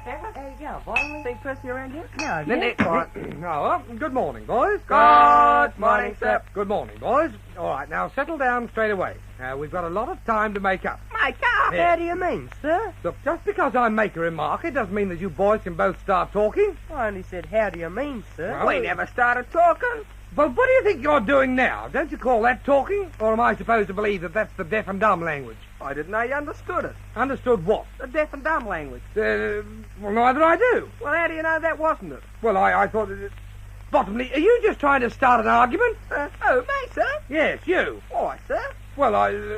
Stanford? Yeah, Bottomley. St Percy around here? No, Then yes. Good morning, boys. Good morning, sir. Good morning, boys. All right, now settle down straight away. We've got a lot of time to make up. My God! Yeah. How do you mean, sir? Look, just because I make a remark, it doesn't mean that you boys can both start talking. I only said, how do you mean, sir? Well, We never started talking. But what do you think you're doing now? Don't you call that talking? Or am I supposed to believe that that's the deaf and dumb language? I didn't know you understood it. Understood what? The deaf and dumb language. Well, neither I do. Well, how do you know that wasn't it? Well, I thought that... Bottomley, are you just trying to start an argument? Oh, me, sir? Yes, you. Why, sir? Well,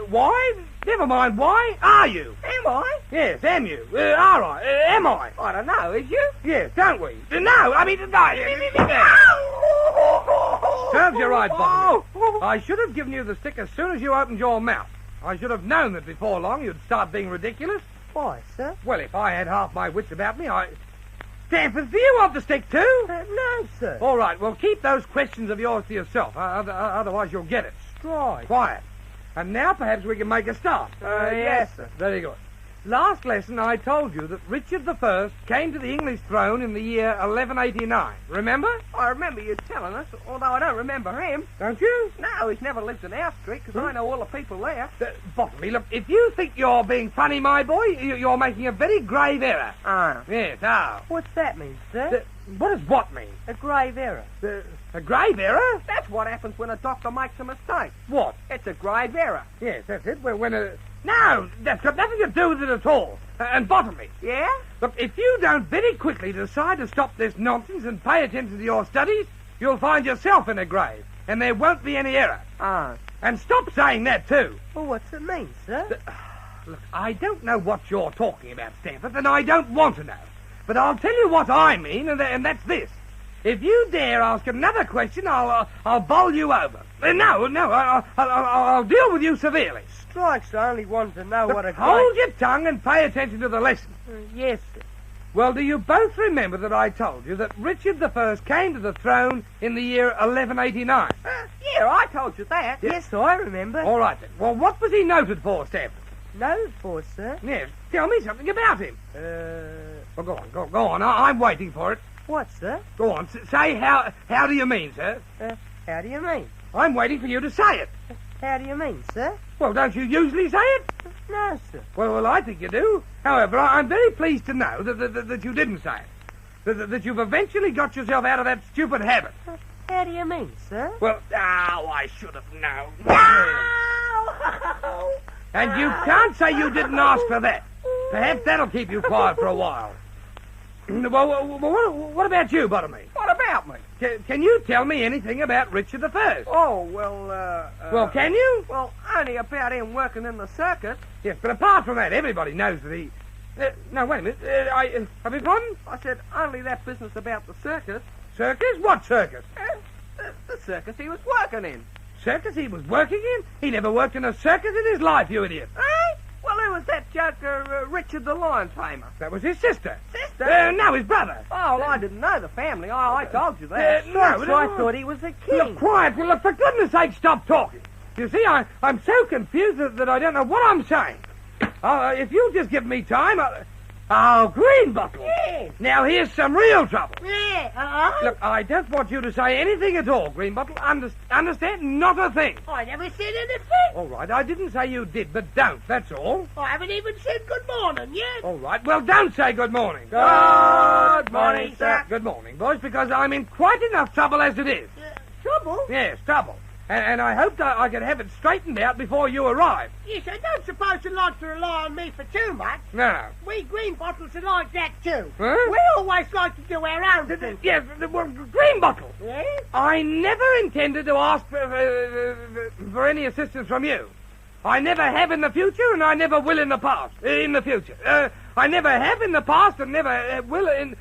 why? Never mind why. Are you? Am I? Yes, am you? Are I? Am I? I don't know. Is you? Yes, don't we? No, I mean, Serves you right, Bottomley. I should have given you the stick as soon as you opened your mouth. I should have known that before long you'd start being ridiculous. Why, sir? Well, if I had half my wits about me, Stanford, do you want the stick too? No, sir. All right, well, keep those questions of yours to yourself. Otherwise you'll get it. Right. Quiet. And now perhaps we can make a start. Yes, sir. Very good. Last lesson I told you that Richard I came to the English throne in the year 1189. Remember? I remember you telling us, although I don't remember him. Don't you? No, he's never lived in our street, because I know all the people there. Bottomley, look, if you think you're being funny, my boy, you're making a very grave error. Ah. Yes, What's that mean, sir? what does what mean? A grave error. A grave error? That's what happens when a doctor makes a mistake. What? It's a grave error. Yes, that's it. No, that's got nothing to do with it at all. And Bottomley, Yeah? look, if you don't very quickly decide to stop this nonsense and pay attention to your studies, you'll find yourself in a grave, and there won't be any error. Ah. And stop saying that, too. Well, what's it mean, sir? Look, I don't know what you're talking about, Stanford, and I don't want to know. But I'll tell you what I mean, and that's this. If you dare ask another question, I'll bowl you over. I'll deal with you severely. Strikes, I only wanted to know what a Hold your tongue and pay attention to the lesson. Yes, sir. Well, do you both remember that I told you that Richard I came to the throne in the year 1189? Yeah, I told you that. Yes, sir, I remember. All right, then. Well, what was he noted for, Stanford? Noted for, sir? Yes, tell me something about him. Well, go on. I'm waiting for it. What, sir? Go on, say how do you mean, sir? How do you mean? I'm waiting for you to say it. How do you mean, sir? Well, don't you usually say it? No, sir. Well, I think you do. However, I'm very pleased to know that you didn't say it. That you've eventually got yourself out of that stupid habit. How do you mean, sir? Well, I should have known. And you can't say you didn't ask for that. Perhaps that'll keep you quiet for a while. Well, what about you, Bottomley? What about me? Can you tell me anything about Richard I? Oh, well, Well, can you? Well, only about him working in the circus. Yes, but apart from that, everybody knows that he... no, wait a minute. Have you forgotten? I said, only that business about the circus. Circus? What circus? The circus he was working in. Circus he was working in? He never worked in a circus in his life, you idiot. Eh? Well, who was that joker, Richard the Lion Tamer? That was his sister. Sister? No, his brother. Oh, well, I didn't know the family. I told you that. No, I thought he was a king. Look, quiet. Well, look, for goodness sake, stop talking. You see, I'm so confused that I don't know what I'm saying. If you'll just give me time, green bottle. Yeah. Now, here's some real trouble. Yeah, Look, I don't want you to say anything at all, Green Bottle. Understand? Not a thing. I never said anything. All right, I didn't say you did, but don't, that's all. I haven't even said good morning yet. All right, well, don't say good morning. Good morning, sir. Good morning, boys, because I'm in quite enough trouble as it is. Trouble? Yes, trouble. And I hoped I could have it straightened out before you arrive. Yes, I don't suppose you'd like to rely on me for too much. No. We green bottles are like that, too. Huh? We always like to do our own thing. Yes, well, Green Bottle. Yes? I never intended to ask for any assistance from you. I never have in the future, and I never will in the past. In the future. I never have in the past, and never will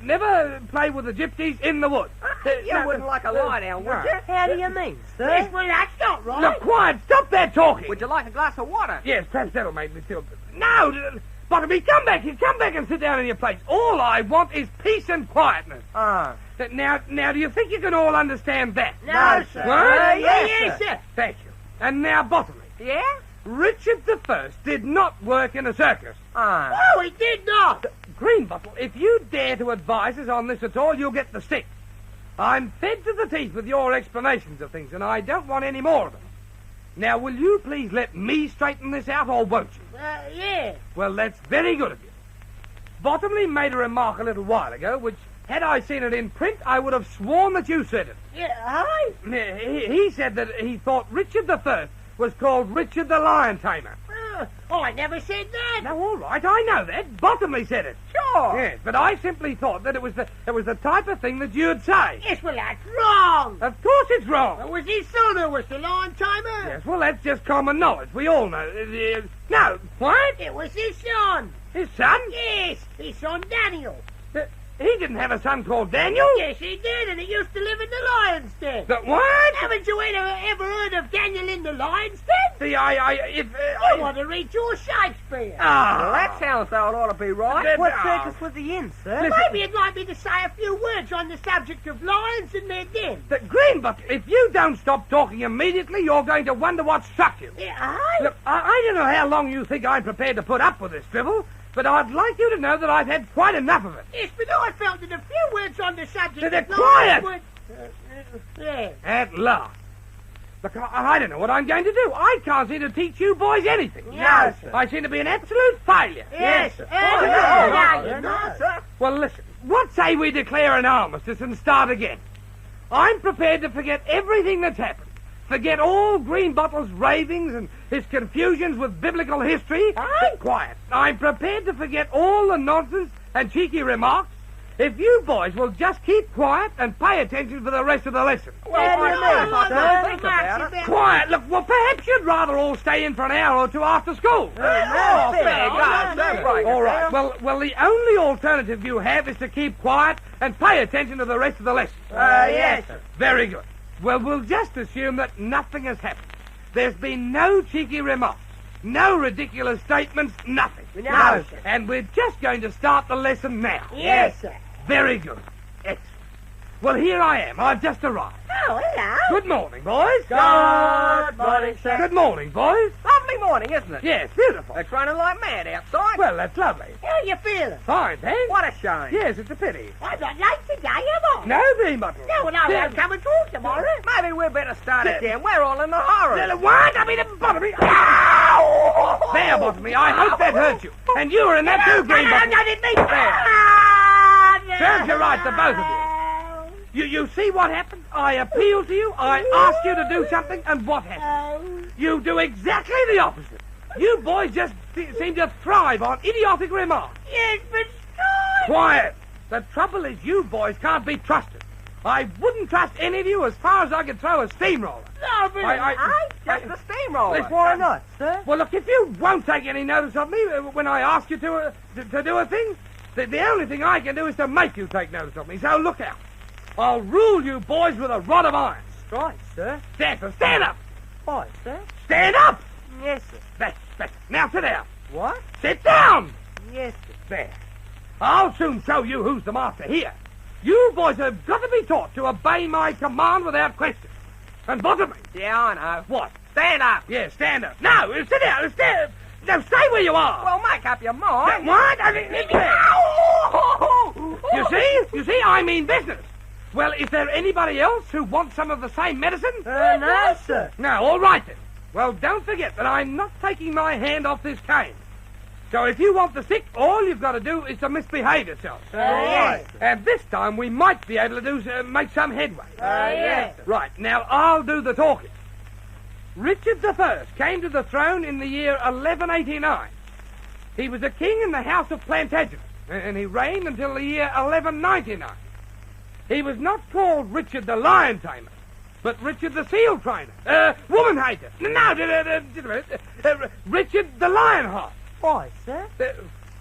never play with the gypsies in the woods. You wouldn't like a lie down, would you? How do you mean, sir? Yes, well, that's not right. Look, quiet. Stop that talking. Would you like a glass of water? Yes, perhaps that'll make me feel... No, Bottomley, come back here. Come back and sit down in your place. All I want is peace and quietness. Now, do you think you can all understand that? No, sir. What? Yes, sir. Thank you. And now, Bottomley. Yeah? Richard I did not work in a circus. Oh, he did not. Greenbottle, if you dare to advise us on this at all, you'll get the stick. I'm fed to the teeth with your explanations of things, and I don't want any more of them. Now, will you please let me straighten this out, or won't you? Yeah. Well, that's very good of you. Bottomley made a remark a little while ago, which, had I seen it in print, I would have sworn that you said it. Yeah, He said that he thought Richard I was called Richard the Lion Tamer. I never said that. Now, all right, I know that. Bottomley said it. Sure. Yes, but I simply thought that it was the type of thing that you'd say. Yes, well, that's wrong. Of course it's wrong. It was his son who was the lion tamer. Yes, well, that's just common knowledge. We all know. No, what? It was his son. His son? Yes, his son Daniel. He didn't have a son called Daniel? Yes, he did, and he used to live in the lion's den. The what? Haven't you ever heard of Daniel in the lion's den? I want to read your Shakespeare. Well, that sounds though it ought to be right. What circus was he in, sir? Listen. Maybe you'd like me to say a few words on the subject of lions and their den. The Greenbottle, if you don't stop talking immediately, you're going to wonder what struck you. Yeah, Look, I don't know how long you think I'm prepared to put up with this drivel, but I'd like you to know that I've had quite enough of it. Yes, but I felt that a few words on the subject They're of quiet. lions would... yeah. At last. Look, I don't know what I'm going to do. I can't seem to teach you boys anything. No, sir. I seem to be an absolute failure. Yes, sir. No, sir. Well, listen, what say we declare an armistice and start again? I'm prepared to forget everything that's happened. Forget all Greenbottle's ravings and his confusions with biblical history. Quiet. I'm prepared to forget all the nonsense and cheeky remarks if you boys will just keep quiet and pay attention for the rest of the lesson. Quiet. Look, well, perhaps you'd rather all stay in for an hour or two after school. Fair guys, that's right. All right. Well, the only alternative you have is to keep quiet and pay attention to the rest of the lesson. Yes, sir. Very good. Well, we'll just assume that nothing has happened. There's been no cheeky remarks, no ridiculous statements, nothing. No, sir. And we're just going to start the lesson now. Yes, sir. Very good. Excellent. Well, here I am. I've just arrived. Oh, hello. Good morning, boys. Good morning, sir. Good morning, boys. Lovely morning, isn't it? Yes, beautiful. It's raining like mad outside. Well, that's lovely. How you feeling? Fine, thanks. What a shame. Yes, it's a pity. I'm not late today, am I? No, Greenbottle. No, well, I won't come and talk tomorrow. Maybe we'd better start again. We're all in a hurry. What? I mean, Bottomley. Ow! There, Bottomley. I hope that hurt you. And you were in that too, Greenbottle. I didn't mean to. Serves you right, the both of you. You see what happened? I appealed to you, I asked you to do something, and what happened? You do exactly the opposite. You boys just seem to thrive on idiotic remarks. Yes, but Scott. Quiet. The trouble is you boys can't be trusted. I wouldn't trust any of you as far as I could throw a steamroller. No, but Just the steamroller. Why not, sir? Well, look, if you won't take any notice of me when I ask you to do a thing, the only thing I can do is to make you take notice of me, so look out. I'll rule you boys with a rod of iron. Right, sir. Stand up. Why, sir? Stand up. Yes, sir. That's. Now sit down. What? Sit down. Yes, sir. There. I'll soon show you who's the master here. You boys have got to be taught to obey my command without question. And bottom me. Yeah, I know. What? Stand up. Yeah, stand up. No, sit down. Stand. No, stay where you are. Well, make up your mind. What? You see, I mean business. Well, is there anybody else who wants some of the same medicine? No, sir. No, all right then. Well, don't forget that I'm not taking my hand off this cane. So if you want the stick, all you've got to do is to misbehave yourself. Yes. And this time we might be able to make some headway. Yes. Right, now I'll do the talking. Richard I came to the throne in the year 1189. He was a king in the house of Plantagenet, and he reigned until the year 1199. He was not called Richard the Lion Tamer, but Richard the Seal Trainer. Woman hater. No, Richard the Lionheart. Why, sir?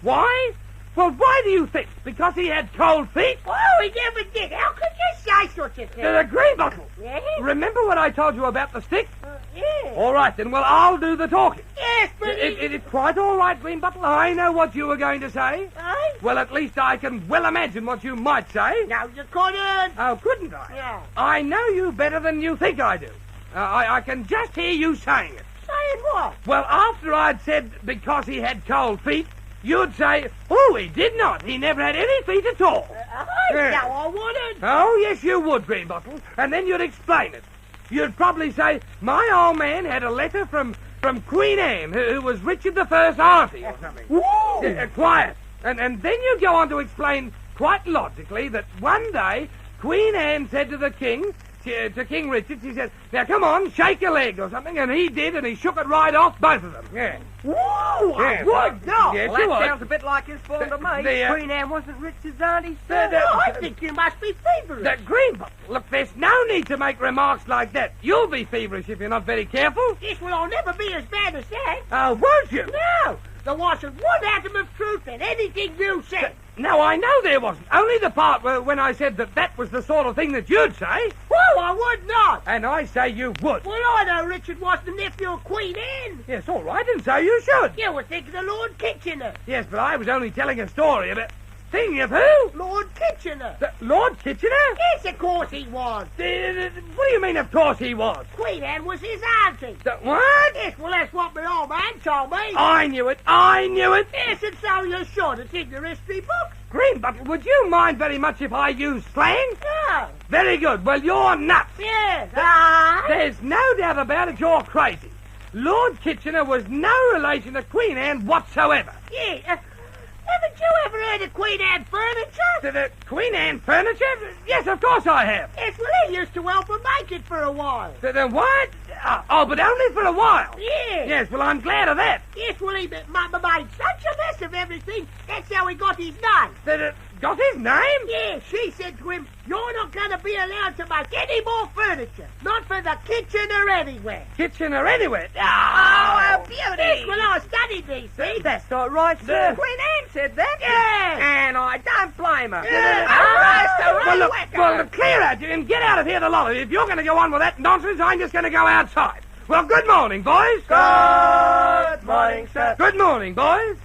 Why? Well, why do you think? Because he had cold feet? Oh, he never did. How could you say such a thing? The Greenbottle. Yes. Remember what I told you about the stick? Yes. All right, then. Well, I'll do the talking. Yes, but It's quite all right, Greenbottle. I know what you were going to say. Aye? Well, at least I can well imagine what you might say. No, you couldn't. Oh, couldn't I? Yeah. I know you better than you think I do. I can just hear you saying it. Saying what? Well, after I'd said because he had cold feet, you'd say, oh, he did not. He never had any feet at all. Yeah. No, I wouldn't. Oh, yes, you would, Greenbottle. And then you'd explain it. You'd probably say, my old man had a letter from Queen Anne, who was Richard the First's auntie or something. Whoa! Quiet. And then you'd go on to explain quite logically that one day Queen Anne said to the king, to King Richard, she said, now come on, shake a leg or something, and he did, and he shook it right off, both of them. Yeah. Whoa! Yeah, I would not. Yes, Well, you that would. sounds a bit like his fault to me. Queen Anne wasn't Richard's auntie, sir. I think you must be feverish. The Greenbottle, look, there's no need to make remarks like that. You'll be feverish if you're not very careful. Yes, well, I'll never be as bad as that. Oh, won't you? No, there wasn't one atom of truth in anything you said. No, I know there wasn't. Only the part when I said that was the sort of thing that you'd say. Whoa, I would not. And I say you would. Well, I know Richard was the nephew of Queen Anne. Yes, all right, and so you should. You were thinking of Lord Kitchener. Yes, but I was only telling a story about... Thinking of who? Lord Kitchener. Lord Kitchener? Yes, of course he was. What do you mean, of course he was? Queen Anne was his auntie. What? Yes, well, that's what my old man told me. I knew it. I knew it. Yes, and so you should. It's in your history books. Greenbottle, would you mind very much if I use slang? No. Very good. Well, you're nuts. Yes, There's no doubt about it, you're crazy. Lord Kitchener was no relation to Queen Anne whatsoever. Yeah. Haven't you ever heard of Queen Anne furniture? To the Queen Anne furniture? Yes, of course I have. Yes, well, he used to help her make it for a while. To the what? Oh, but only for a while. Yeah. Yes, well, I'm glad of that. Yes, well, he made such a mess of everything. That's how he got his name. Got his name? Yeah, she said to him, you're not going to be allowed to make any more furniture. Not for the kitchen or anywhere. Kitchen or anywhere. Oh, a beauty. Yes, well, I studied these things. That's not right, sir. Yeah. Queen Anne said that. Yeah. And I don't blame her. Yeah. Well, look, clear out and get out of here, the lot of you. If you're going to go on with that nonsense, I'm just going to go outside. Well, good morning, boys. Good morning, sir. Good morning, boys.